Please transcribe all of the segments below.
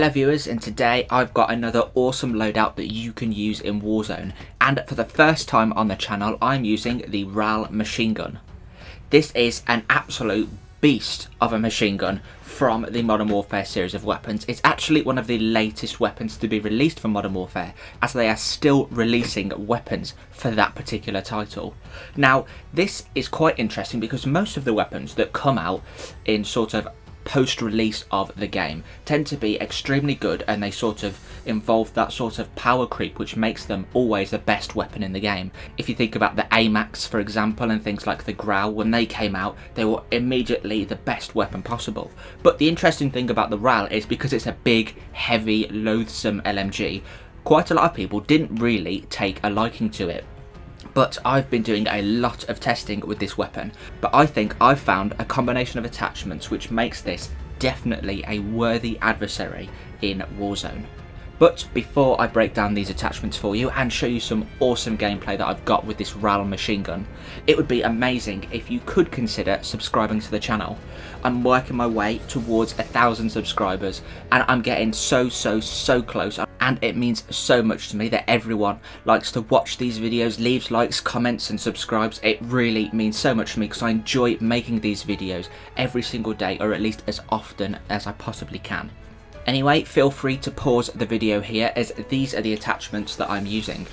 Hello viewers, and today I've got another awesome loadout that you can use in Warzone, and for the first time on the channel I'm using the RAAL machine gun. This is an absolute beast of a machine gun from the Modern Warfare series of weapons. It's actually one of the latest weapons to be released for Modern Warfare, as they are still releasing weapons for that particular title. Now this is quite interesting because most of the weapons that come out in sort of post-release of the game tend to be extremely good, and they sort of involve that sort of power creep which makes them always the best weapon in the game. If you think about the AMAX for example, and things like the RAAL, when they came out they were immediately the best weapon possible. But the interesting thing about the RAAL is because it's a big, heavy, loathsome LMG, quite a lot of people didn't really take a liking to it. But I've been doing a lot of testing with this weapon, but I think I've found a combination of attachments which makes this definitely a worthy adversary in Warzone. But before I break down these attachments for you and show you some awesome gameplay that I've got with this RAAL machine gun, it would be amazing if you could consider subscribing to the channel. I'm working my way towards 1,000 subscribers and I'm getting so close, and it means so much to me that everyone likes to watch these videos, leaves likes, comments and subscribes. It really means so much to me because I enjoy making these videos every single day, or at least as often as I possibly can. Anyway, feel free to pause the video here, as these are the attachments that I'm using.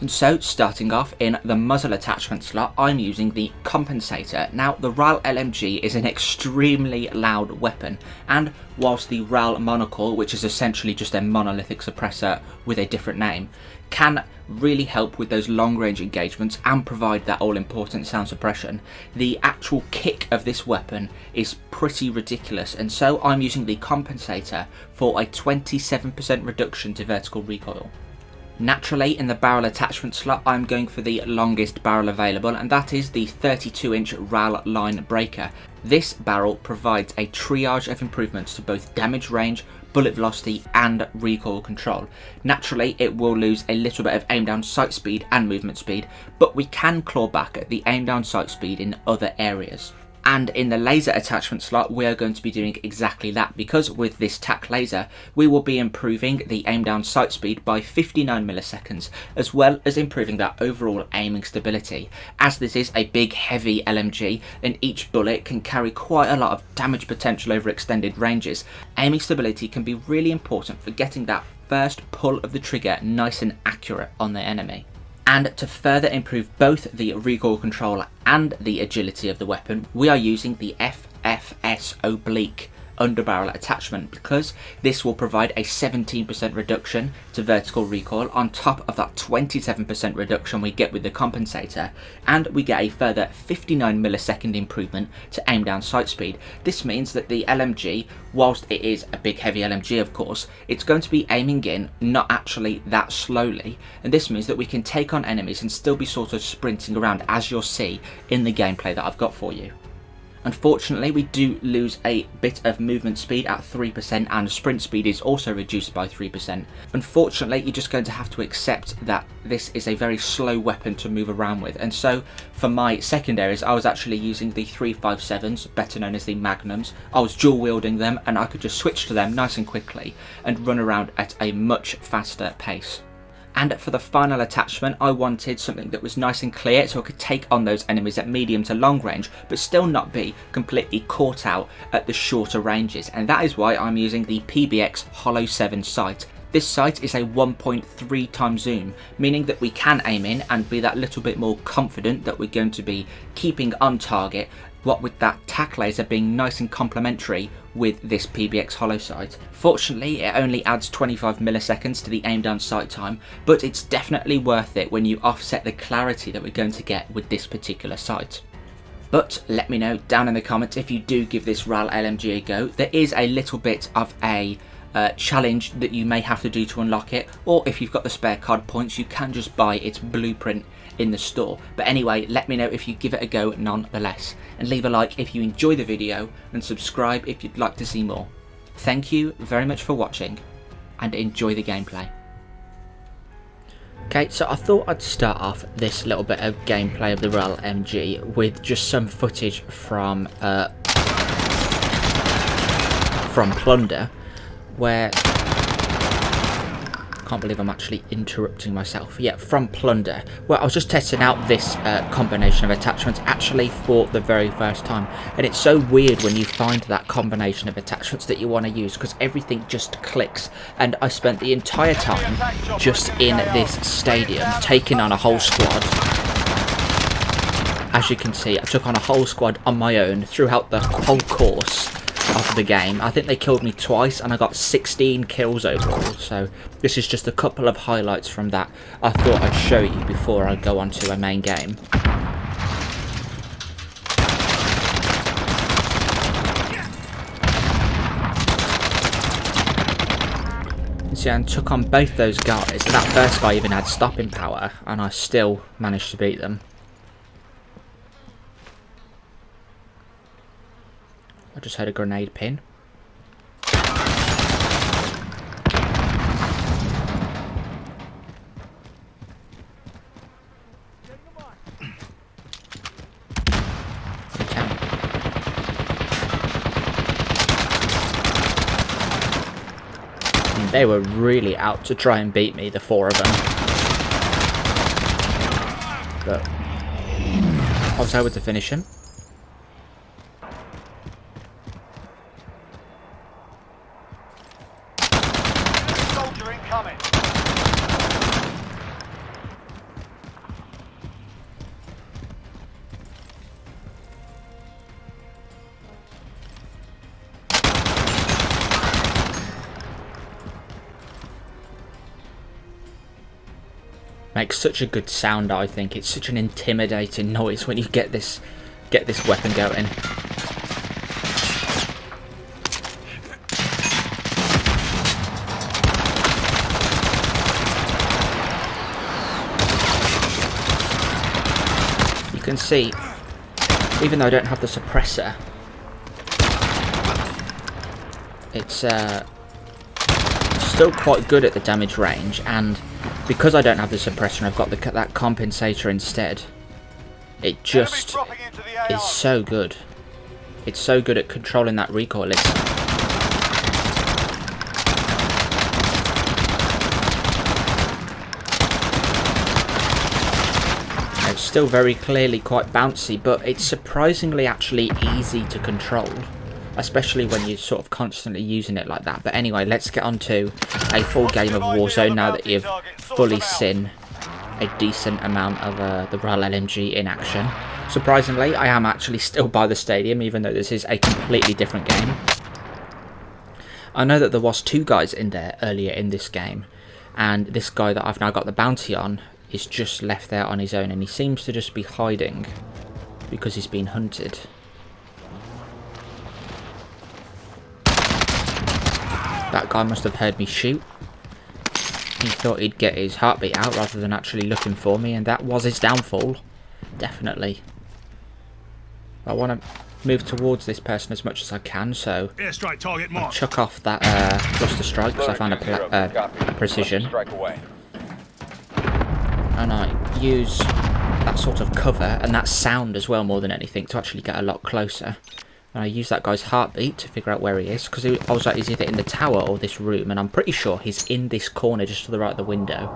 And so, starting off in the muzzle attachment slot, I'm using the compensator. Now, the RAAL LMG is an extremely loud weapon, and whilst the RAAL monocle, which is essentially just a monolithic suppressor with a different name, can really help with those long range engagements and provide that all important sound suppression, the actual kick of this weapon is pretty ridiculous, and so I'm using the compensator for a 27% reduction to vertical recoil. Naturally, in the barrel attachment slot, I'm going for the longest barrel available, and that is the 32-inch RAAL line breaker. This barrel provides a triage of improvements to both damage range, bullet velocity and recoil control. Naturally, it will lose a little bit of aim down sight speed and movement speed, but we can claw back at the aim down sight speed in other areas. And in the laser attachment slot, we are going to be doing exactly that, because with this TAC laser we will be improving the aim down sight speed by 59 milliseconds, as well as improving that overall aiming stability. As this is a big heavy LMG and each bullet can carry quite a lot of damage potential over extended ranges, aiming stability can be really important for getting that first pull of the trigger nice and accurate on the enemy. And to further improve both the recoil control and the agility of the weapon, we are using the FFS oblique underbarrel attachment, because this will provide a 17% reduction to vertical recoil on top of that 27% reduction we get with the compensator, and we get a further 59 millisecond improvement to aim down sight speed. This means that the LMG, whilst it is a big heavy LMG of course, it's going to be aiming in not actually that slowly, and this means that we can take on enemies and still be sort of sprinting around, as you'll see in the gameplay that I've got for you. Unfortunately, we do lose a bit of movement speed at 3%, and sprint speed is also reduced by 3%. Unfortunately, you're just going to have to accept that this is a very slow weapon to move around with, and so for my secondaries I was actually using the 357s, better known as the Magnums. I was dual wielding them and I could just switch to them nice and quickly and run around at a much faster pace. And for the final attachment, I wanted something that was nice and clear so I could take on those enemies at medium to long range, but still not be completely caught out at the shorter ranges, and that is why I'm using the PBX Holo 7 sight. This sight is a 1.3 times zoom, meaning that we can aim in and be that little bit more confident that we're going to be keeping on target, what with that TAC laser being nice and complementary with this PBX Holo sight. Fortunately, it only adds 25 milliseconds to the aim down sight time, but it's definitely worth it when you offset the clarity that we're going to get with this particular sight. But let me know down in the comments if you do give this RAAL LMG a go. There is a little bit of a challenge that you may have to do to unlock it, or if you've got the spare COD points you can just buy its blueprint in the store. But anyway, let me know if you give it a go nonetheless, and leave a like if you enjoy the video and subscribe if you'd like to see more. Thank you very much for watching and enjoy the gameplay. Okay, so I thought I'd start off this little bit of gameplay of the RAAL MG with just some footage from Plunder, where... Can't believe I'm actually interrupting myself. Yeah, from Plunder. Well, I was just testing out this combination of attachments actually for the very first time. And it's so weird when you find that combination of attachments that you want to use, because everything just clicks. And I spent the entire time just in this stadium taking on a whole squad. As you can see, I took on a whole squad on my own throughout the whole course of the game. I think they killed me twice and I got 16 kills overall. So this is just a couple of highlights from that I thought I'd show you before I go on to a main game. See, I took on both those guys. That first guy even had stopping power and I still managed to beat them. I just had a grenade pin. Okay. And they were really out to try and beat me, the four of them. But I was able to finish him. Makes such a good sound, I think. It's such an intimidating noise when you get this weapon going. You can see, even though I don't have the suppressor, it's still quite good at the damage range, and because I don't have the suppressor and I've got that compensator instead, it just is so good. It's so good at controlling that recoil. It's still very clearly quite bouncy, but it's surprisingly actually easy to control, especially when you're sort of constantly using it like that. But anyway, let's get on to a full game of Warzone now that you've fully seen a decent amount of the RAAL LMG in action. Surprisingly, I am actually still by the stadium, even though this is a completely different game. I know that there was two guys in there earlier in this game, and this guy that I've now got the bounty on is just left there on his own, and he seems to just be hiding because he's been hunted. That guy must have heard me shoot. He thought he'd get his heartbeat out rather than actually looking for me, and that was his downfall. Definitely. I want to move towards this person as much as I can, so I'll chuck off that cluster strike because I found a precision. And I use that sort of cover and that sound as well more than anything to actually get a lot closer. And I use that guy's heartbeat to figure out where he is, because I was like, he's either in the tower or this room, and I'm pretty sure he's in this corner just to the right of the window.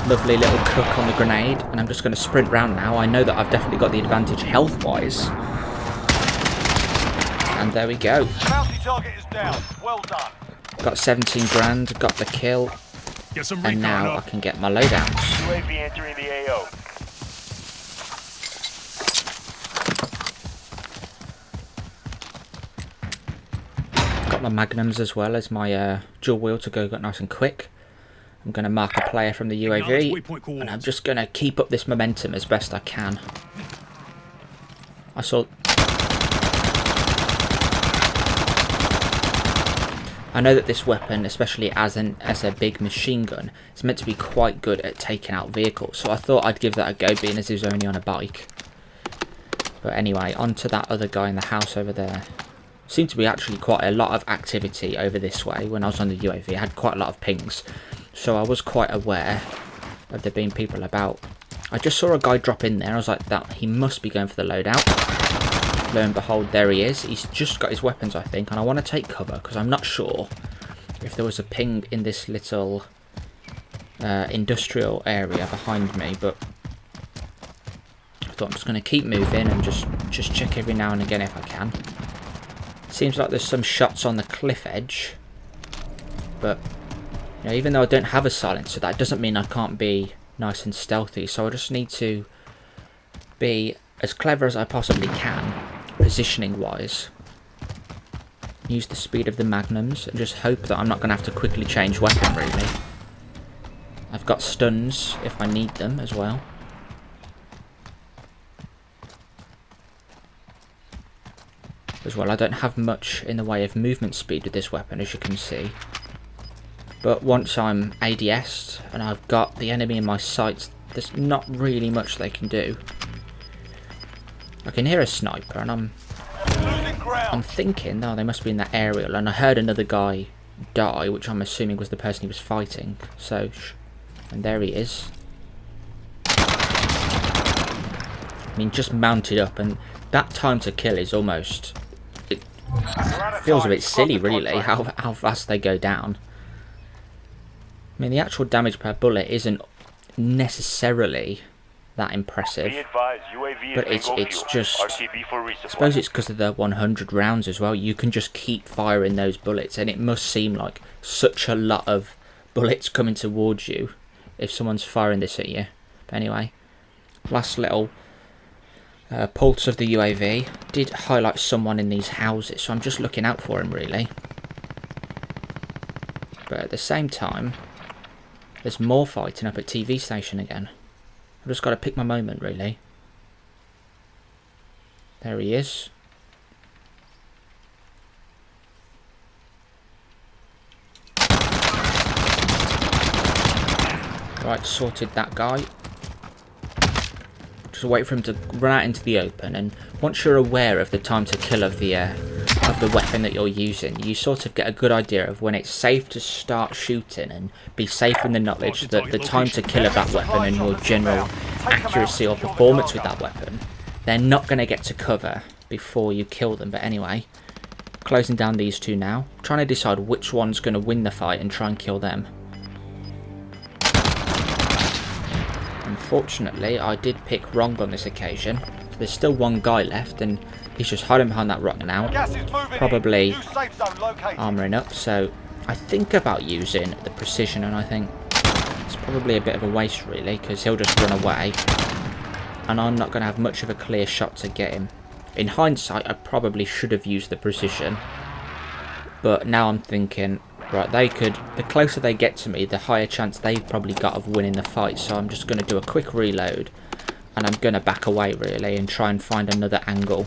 Lovely little cook on the grenade, and I'm just going to sprint round now. I know that I've definitely got the advantage health-wise. And there we go. Target is down. Well done. Got 17 grand, got the kill, and now I can get my loadouts. UAV entering the AO. Got my magnums as well as my dual wheel to go nice and quick. I'm going to mark a player from the UAV, and I'm just going to keep up this momentum as best I can. I know that this weapon, especially as a big machine gun, is meant to be quite good at taking out vehicles, so I thought I'd give that a go, being as he was only on a bike. But anyway, on to that other guy in the house over there. Seemed to be actually quite a lot of activity over this way when I was on the UAV. I had quite a lot of pings, so I was quite aware of there being people about. I just saw a guy drop in there. I was like, that he must be going for the loadout. lo and behold, there he is. He's just got his weapons, I think, and I want to take cover because I'm not sure if there was a ping in this little industrial area behind me, but I thought I'm just going to keep moving and just check every now and again if I can. Seems like there's some shots on the cliff edge, but you know, even though I don't have a silencer, that doesn't mean I can't be nice and stealthy, so I just need to be as clever as I possibly can, positioning wise. Use the speed of the magnums and just hope that I'm not going to have to quickly change weapon, really. I've got stuns if I need them as well. I don't have much in the way of movement speed with this weapon, as you can see. But once I'm ADS'd and I've got the enemy in my sights, there's not really much they can do. I can hear a sniper and I'm thinking, oh, they must be in that aerial, and I heard another guy die, which I'm assuming was the person he was fighting. So, and there he is. I mean, just mounted up, and that time to kill is almost... It feels a bit silly, really, how fast they go down. I mean, the actual damage per bullet isn't necessarily that impressive, but it's just, I suppose it's because of the 100 rounds as well. You can just keep firing those bullets, and it must seem like such a lot of bullets coming towards you if someone's firing this at you. But anyway, last little pulse of the UAV did highlight someone in these houses, so I'm just looking out for him, really. But at the same time, there's more fighting up at TV station again. I've just got to pick my moment, really. There he is. Right, sorted that guy. Just wait for him to run out into the open, and once you're aware of the time to kill of the weapon that you're using, you sort of get a good idea of when it's safe to start shooting, and be safe in the knowledge that the time to kill of that weapon and your general accuracy or performance with that weapon, they're not going to get to cover before you kill them. But anyway, closing down these two now, trying to decide which one's going to win the fight and try and kill them. Unfortunately, I did pick wrong on this occasion. So there's still one guy left, and he's just hiding behind that rock now, probably armouring up. So I think about using the precision, and I think it's probably a bit of a waste, really, because he'll just run away, and I'm not going to have much of a clear shot to get him. In hindsight, I probably should have used the precision, but now I'm thinking, right, the closer they get to me, the higher chance they've probably got of winning the fight. So I'm just going to do a quick reload, and I'm going to back away, really, and try and find another angle.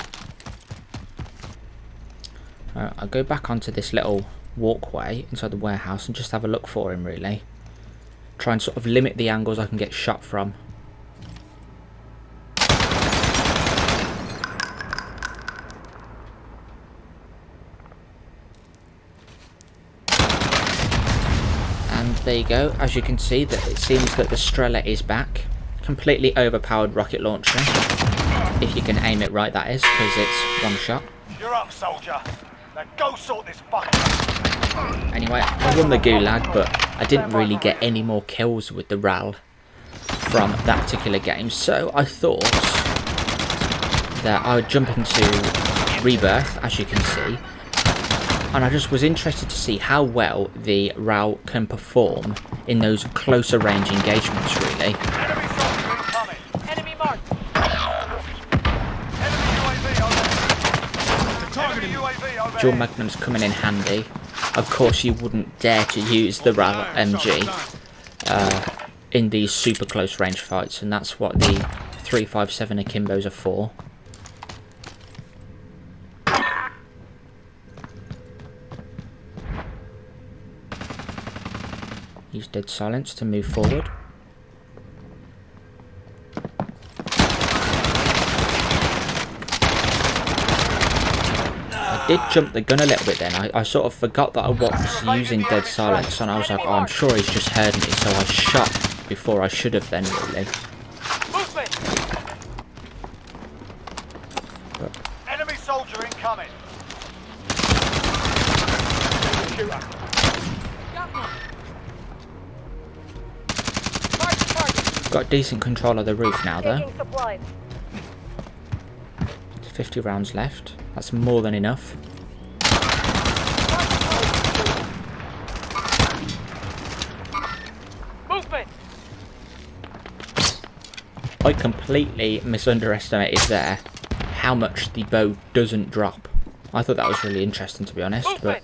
I'll go back onto this little walkway inside the warehouse and just have a look for him, really. Try and sort of limit the angles I can get shot from. And there you go. As you can see, that it seems that the Strela is back. Completely overpowered rocket launcher. If you can aim it right, that is, because it's one shot. You're up, soldier. Now go sort this bucket. Anyway, I won the gulag, but I didn't really get any more kills with the RAAL from that particular game. So I thought that I would jump into Rebirth, as you can see. And I just was interested to see how well the RAAL can perform in those closer range engagements, really. Enemy soldier incoming. Enemy marked. Enemy UAV over. Dual magnums coming in handy. Of course, you wouldn't dare to use the RAAL MG in these super close range fights, and that's what the 357 Akimbos are for. Use dead silence to move forward. I did jump the gun a little bit then. I sort of forgot that I was using dead silence, and I was like, oh, I'm sure he's just heard me, so I shot before I should have then, really. But shooter. Got one. Mark the target. Got decent control of the roof now though. Taking supplies. 50 rounds left. That's more than enough. Movement. I completely misunderestimated there how much the bow doesn't drop. I thought that was really interesting, to be honest, but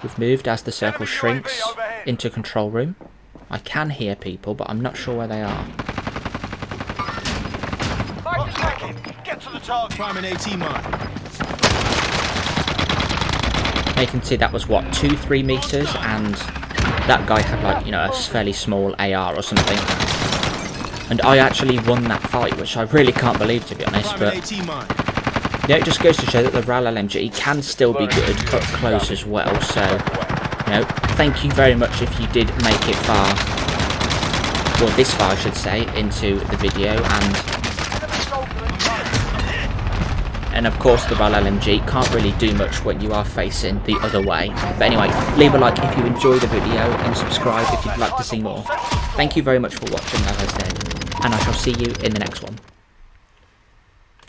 we've moved as the circle shrinks into control room. I can hear people, but I'm not sure where they are. Mark the target. Get to the target. Prime and AT mine. You can see that was what, 2-3 meters, and that guy had like, you know, a fairly small AR or something. And I actually won that fight, which I really can't believe, to be honest, but yeah, it just goes to show that the RAAL LMG can still be good up close as well. So, you know, thank you very much if you did make it far, well, this far I should say, into the video, and of course the RAAL LMG can't really do much when you are facing the other way. But anyway, leave a like if you enjoyed the video and subscribe if you'd like to see more. Thank you very much for watching, as I said, and I shall see you in the next one.